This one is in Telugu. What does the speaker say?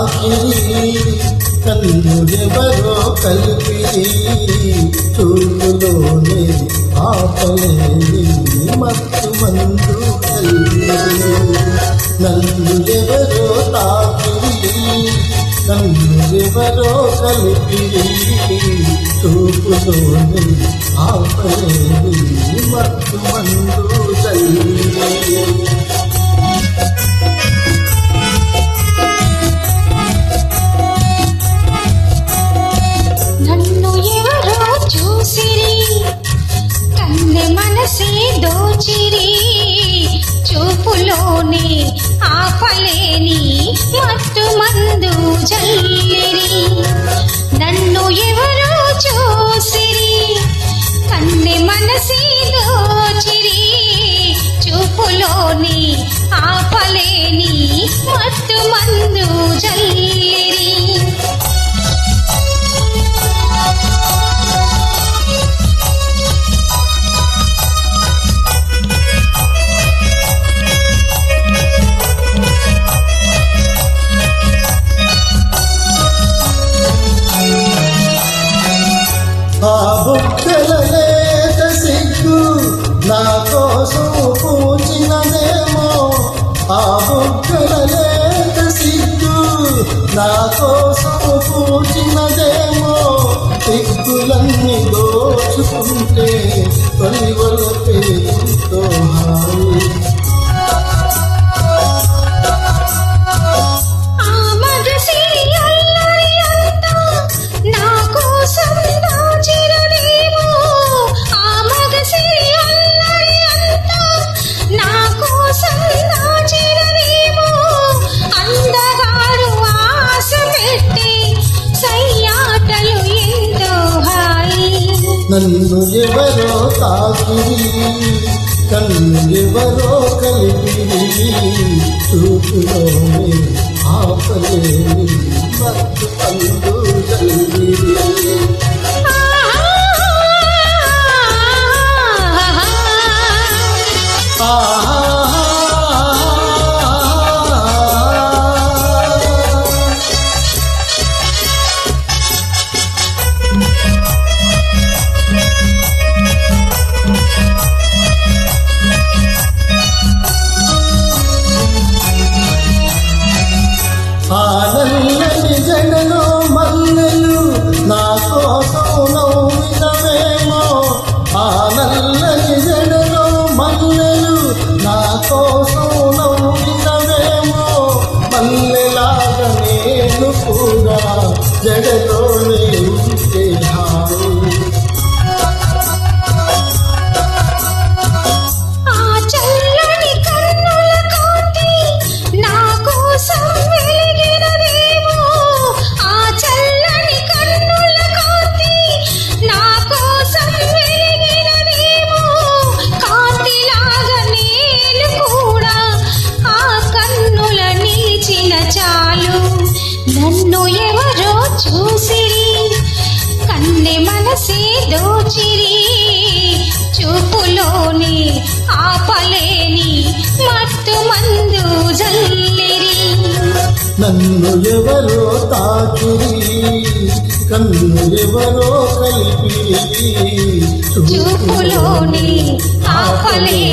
తాకిరి కన్నులెవరో కలిపిరి చూపులోనే ఆపలేని మత్తు మందు కలిపిరి నన్నులెవరో తాకిరి కన్నులెవరో కలిపిరి చూపులోనే ఆపలేని మత్తు మందు కలిపిరి మనసే దోచిరి చూపులోనే ఆపలేని మత్తు మందు జల్లిరి నన్ను ఎవరో చూసిరి కన్నె మనసే దోచిరి చూపులోనే ఆపలేని మత్తు మందు జల్లిరి ఆ బుక్కల లేత సిగ్గు నా కోసం పూచినదేమో ఆ బుక్కల లేత సిగ్గు నా కోసం పూచినదేమో సిగ్గులన్నీ దోచుకుంటే తొలివలపే ఎంతో హాయి నన్ను ఎవరో తాకిరి కన్నులెవరో కలిపిరి చూపులోనే ఆపలేని మత్తు మందు జల్లిరి నల్లని జడలో మల్లెలు నా కోసం నవ్వినవేమో ఆ నల్లని జడలో మల్లెలు నా కోసం నవ్వినవేమో మల్లెలాగా నేను కూడా జడలోనే ఉంటే హాయి నన్ను ఎవరో చూసిరి కన్నె మనసే దోచిరి చూపులోని ఆపలేని మత్తు మందు జల్లిరి నన్ను ఎవరో తాకిరి కన్నులెవరో కలిపిరి చూపులోని ఆపలేని